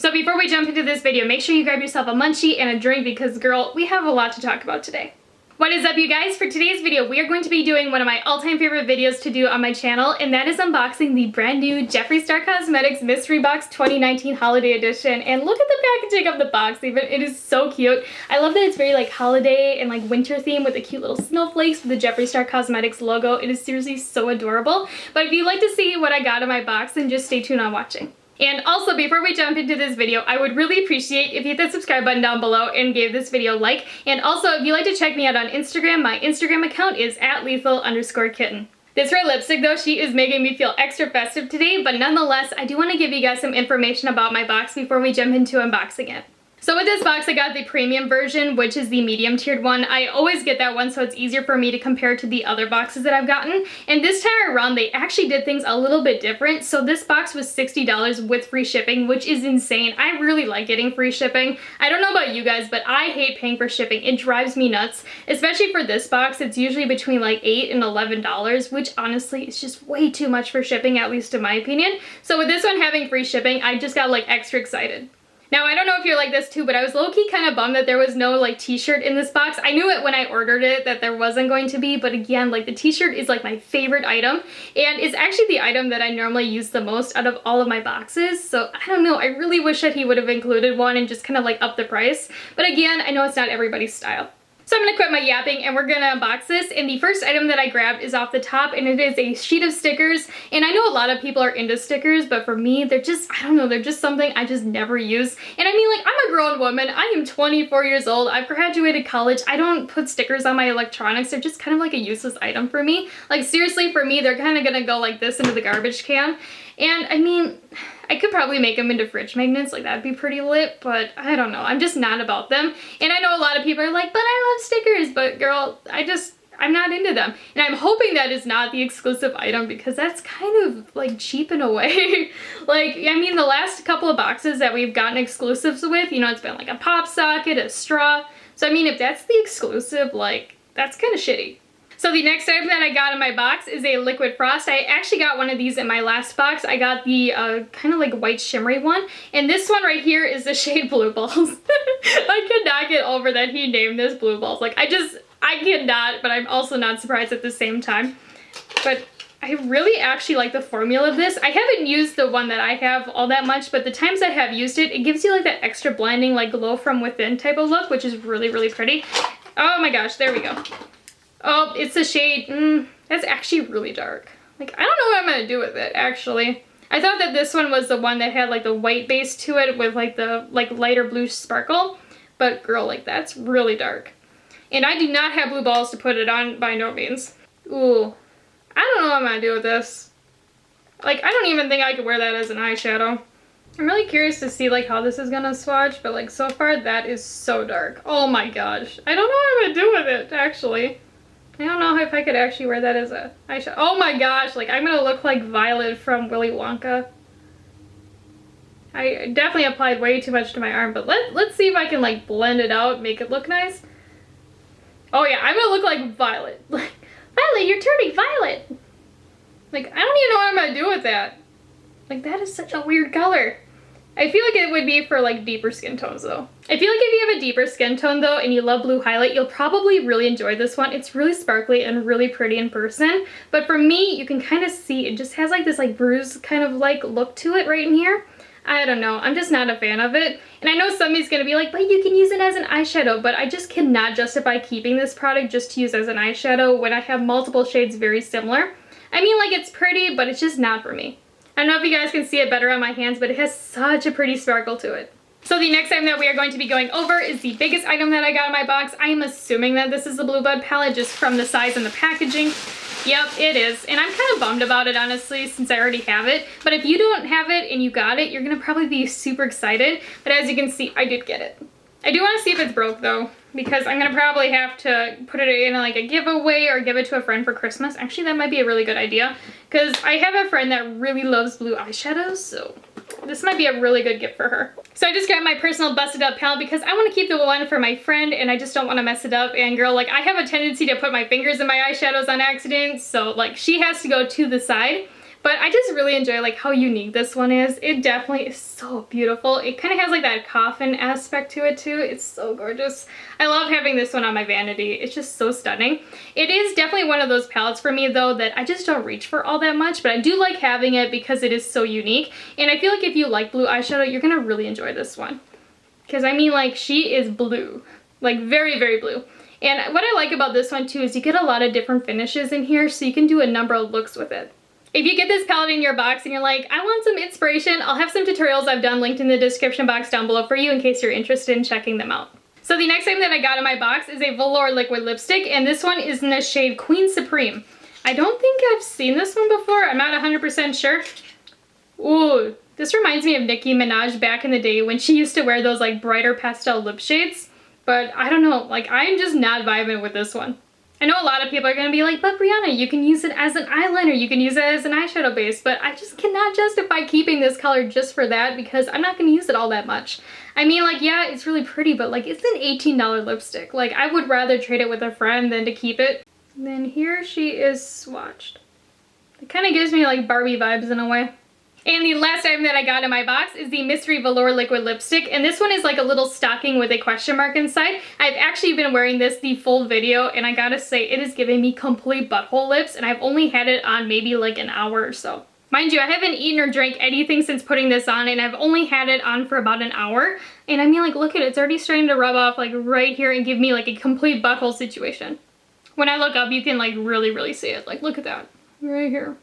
So before we jump into this video, make sure you grab yourself a munchie and a drink because, girl, we have a lot to talk about today. What is up, you guys? For today's video, we are going to be doing one of my all-time favorite videos to do on my channel, and that is unboxing the brand new Jeffree Star Cosmetics Mystery Box 2019 Holiday Edition. And look at the packaging of the box, even. It is so cute. I love that it's very like holiday and like winter theme with the cute little snowflakes with the Jeffree Star Cosmetics logo. It is seriously so adorable. But if you'd like to see what I got in my box, then just stay tuned on watching. And also, before we jump into this video, I would really appreciate if you hit the subscribe button down below and gave this video a like. And also, if you'd like to check me out on Instagram, my Instagram account is @lethal_kitten. This red lipstick, though, she is making me feel extra festive today, but nonetheless, I do want to give you guys some information about my box before we jump into unboxing it. So with this box, I got the premium version, which is the medium tiered one. I always get that one, so it's easier for me to compare to the other boxes that I've gotten. And this time around, they actually did things a little bit different. So this box was $60 with free shipping, which is insane. I really like getting free shipping. I don't know about you guys, but I hate paying for shipping. It drives me nuts, especially for this box. It's usually between like $8 and $11, which honestly is just way too much for shipping, at least in my opinion. So with this one having free shipping, I just got like extra excited. Now, I don't know if you're like this too, but I was low-key kind of bummed that there was no like t-shirt in this box. I knew it when I ordered it that there wasn't going to be, but again, like the t-shirt is like my favorite item, and it's actually the item that I normally use the most out of all of my boxes. So I don't know, I really wish that he would have included one and just kind of like up the price. But again, I know it's not everybody's style. So I'm gonna quit my yapping and we're gonna unbox this, and the first item that I grabbed is off the top, and it is a sheet of stickers. And I know a lot of people are into stickers, but for me, they're just, I don't know, they're just something I just never use. And I mean, like, I'm a grown woman, I am 24 years old, I've graduated college, I don't put stickers on my electronics, they're just kind of like a useless item for me. Like seriously, for me, they're kind of gonna go like this into the garbage can. And I mean, I could probably make them into fridge magnets, like that'd be pretty lit, but I don't know, I'm just not about them. And I know a lot of people are like, but I love stickers, but girl, I'm not into them. And I'm hoping that is not the exclusive item because that's kind of like cheap in a way. Like, I mean, the last couple of boxes that we've gotten exclusives with, you know, it's been like a pop socket, a straw. So I mean, if that's the exclusive, like, that's kind of shitty. So the next item that I got in my box is a liquid frost. I actually got one of these in my last box. I got the kind of like white shimmery one. And this one right here is the shade Blue Balls. I could not get over that he named this Blue Balls. Like I cannot, but I'm also not surprised at the same time. But I really actually like the formula of this. I haven't used the one that I have all that much, but the times I have used it, it gives you like that extra blinding, like glow from within type of look, which is really, really pretty. Oh my gosh, there we go. Oh, it's a shade, that's actually really dark. Like, I don't know what I'm gonna do with it, actually. I thought that this one was the one that had like the white base to it with like the lighter blue sparkle, but girl, like that's really dark. And I do not have blue balls to put it on by no means. Ooh, I don't know what I'm gonna do with this. Like, I don't even think I could wear that as an eyeshadow. I'm really curious to see like how this is gonna swatch, but like so far that is so dark. Oh my gosh, I don't know what I'm gonna do with it, actually. I don't know if I could actually wear that as a eyeshadow. Oh my gosh, like I'm gonna look like Violet from Willy Wonka. I definitely applied way too much to my arm, but let's see if I can like blend it out, make it look nice. Oh yeah, I'm gonna look like Violet. Like, Violet, you're turning violet. Like, I don't even know what I'm gonna do with that. Like, that is such a weird color. I feel like it would be for like deeper skin tones though. I feel like if you have a deeper skin tone though and you love blue highlight, you'll probably really enjoy this one. It's really sparkly and really pretty in person. But for me, you can kind of see it just has like this like bruise kind of like look to it right in here. I don't know, I'm just not a fan of it. And I know somebody's gonna be like, but you can use it as an eyeshadow, but I just cannot justify keeping this product just to use as an eyeshadow when I have multiple shades very similar. I mean, like, it's pretty, but it's just not for me. I don't know if you guys can see it better on my hands, but it has such a pretty sparkle to it. So the next item that we are going to be going over is the biggest item that I got in my box. I am assuming that this is the Blue Bud palette just from the size and the packaging. Yep, it is. And I'm kind of bummed about it, honestly, since I already have it. But if you don't have it and you got it, you're going to probably be super excited. But as you can see, I did get it. I do want to see if it's broke though, because I'm gonna probably have to put it in like a giveaway or give it to a friend for Christmas. Actually, that might be a really good idea, because I have a friend that really loves blue eyeshadows, so this might be a really good gift for her. So I just grabbed my personal busted up palette because I want to keep the one for my friend and I just don't want to mess it up. And girl, like, I have a tendency to put my fingers in my eyeshadows on accident, so like she has to go to the side. But I just really enjoy like how unique this one is. It definitely is so beautiful. It kind of has like that coffin aspect to it too. It's so gorgeous. I love having this one on my vanity. It's just so stunning. It is definitely one of those palettes for me though that I just don't reach for all that much, but I do like having it because it is so unique. And I feel like if you like blue eyeshadow, you're gonna really enjoy this one. Because I mean, like, she is blue. Like, very, very blue. And what I like about this one too is you get a lot of different finishes in here, so you can do a number of looks with it. If you get this palette in your box and you're like, I want some inspiration, I'll have some tutorials I've done linked in the description box down below for you in case you're interested in checking them out. So the next item that I got in my box is a Velour liquid lipstick, and this one is in the shade Queen Supreme. I don't think I've seen this one before. I'm not 100% sure. Ooh, this reminds me of Nicki Minaj back in the day when she used to wear those like brighter pastel lip shades. But I don't know, like I'm just not vibing with this one. I know a lot of people are going to be like, but Breyonna, you can use it as an eyeliner, you can use it as an eyeshadow base, but I just cannot justify keeping this color just for that because I'm not going to use it all that much. I mean, like, yeah, it's really pretty, but like, it's an $18 lipstick. Like, I would rather trade it with a friend than to keep it. And then here she is swatched. It kind of gives me like Barbie vibes in a way. And the last item that I got in my box is the Mystery Velour Liquid Lipstick, and this one is like a little stocking with a question mark inside. I've actually been wearing this the full video, and I gotta say, it is giving me complete butthole lips, and I've only had it on maybe like an hour or so. Mind you, I haven't eaten or drank anything since putting this on, and I've only had it on for about an hour. And I mean, like, look at it, it's already starting to rub off like right here and give me like a complete butthole situation. When I look up, you can like really see it. Like, look at that, right here.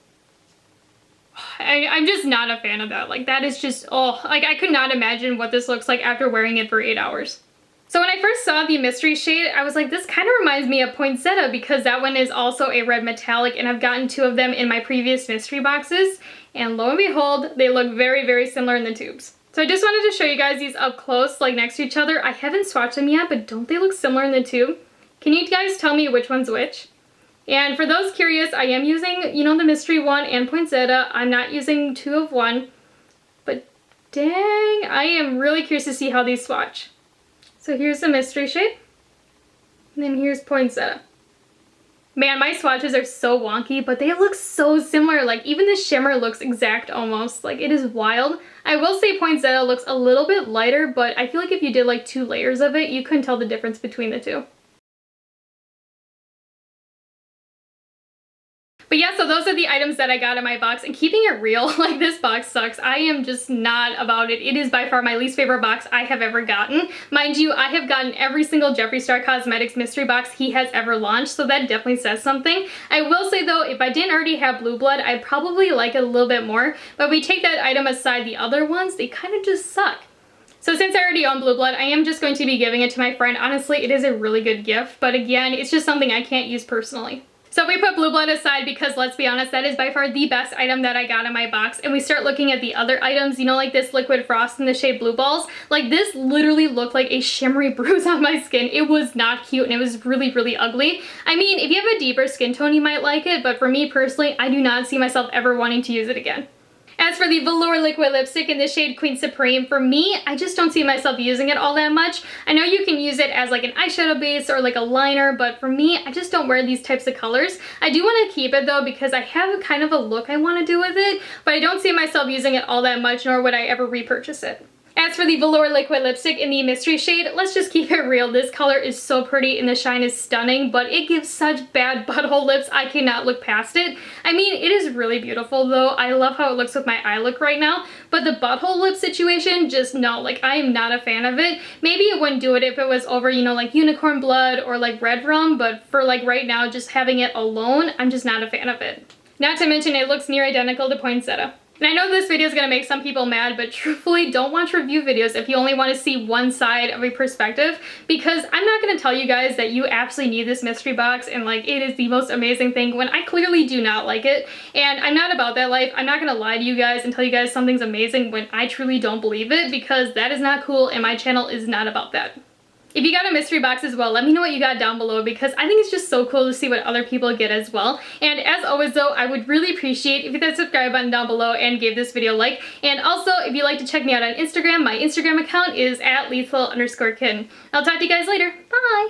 I'm just not a fan of that. Like, that is just, oh, like I could not imagine what this looks like after wearing it for 8 hours. So when I first saw the mystery shade, I was like, this kind of reminds me of Poinsettia because that one is also a red metallic, and I've gotten 2 of them in my previous mystery boxes. And lo and behold, they look very similar in the tubes. So I just wanted to show you guys these up close, like next to each other. I haven't swatched them yet, but don't they look similar in the tube? Can you guys tell me which one's which? And for those curious, I am using, you know, the mystery one and Poinsettia. I'm not using 2 of 1. But dang, I am really curious to see how these swatch. So here's the mystery shade. And then here's Poinsettia. Man, my swatches are so wonky, but they look so similar. Like, even the shimmer looks exact almost. Like, it is wild. I will say Poinsettia looks a little bit lighter, but I feel like if you did like 2 layers of it, you couldn't tell the difference between the 2. But yeah, so those are the items that I got in my box, and keeping it real, like, this box sucks. I am just not about it. It is by far my least favorite box I have ever gotten. Mind you, I have gotten every single Jeffree Star Cosmetics mystery box he has ever launched, so that definitely says something. I will say though, if I didn't already have Blue Blood, I'd probably like it a little bit more, but if we take that item aside, the other ones, they kind of just suck. So since I already own Blue Blood, I am just going to be giving it to my friend. Honestly, it is a really good gift, but again, it's just something I can't use personally. So if we put Blue Blood aside, because let's be honest, that is by far the best item that I got in my box, and we start looking at the other items, you know, like this Liquid Frost in the shade Blue Balls, like this literally looked like a shimmery bruise on my skin. It was not cute, and it was really ugly. I mean, if you have a deeper skin tone, you might like it, but for me personally, I do not see myself ever wanting to use it again. As for the Velour Liquid Lipstick in the shade Queen Supreme, for me, I just don't see myself using it all that much. I know you can use it as like an eyeshadow base or like a liner, but for me, I just don't wear these types of colors. I do want to keep it though because I have kind of a look I want to do with it, but I don't see myself using it all that much, nor would I ever repurchase it. As for the Velour Liquid Lipstick in the mystery shade, let's just keep it real. This color is so pretty and the shine is stunning, but it gives such bad butthole lips, I cannot look past it. I mean, it is really beautiful though. I love how it looks with my eye look right now, but the butthole lip situation, just no, like I am not a fan of it. Maybe it wouldn't do it if it was over, you know, like Unicorn Blood or like Red Rum, but for like right now, just having it alone, I'm just not a fan of it. Not to mention it looks near identical to Poinsettia. And I know this video is going to make some people mad, but truthfully, don't watch review videos if you only want to see one side of a perspective, because I'm not going to tell you guys that you absolutely need this mystery box and like it is the most amazing thing when I clearly do not like it. And I'm not about that life. I'm not going to lie to you guys and tell you guys something's amazing when I truly don't believe it, because that is not cool and my channel is not about that. If you got a mystery box as well, let me know what you got down below, because I think it's just so cool to see what other people get as well. And as always though, I would really appreciate if you hit that subscribe button down below and gave this video a like. And also, if you'd like to check me out on Instagram, my Instagram account is @lethal_kitten. I'll talk to you guys later. Bye!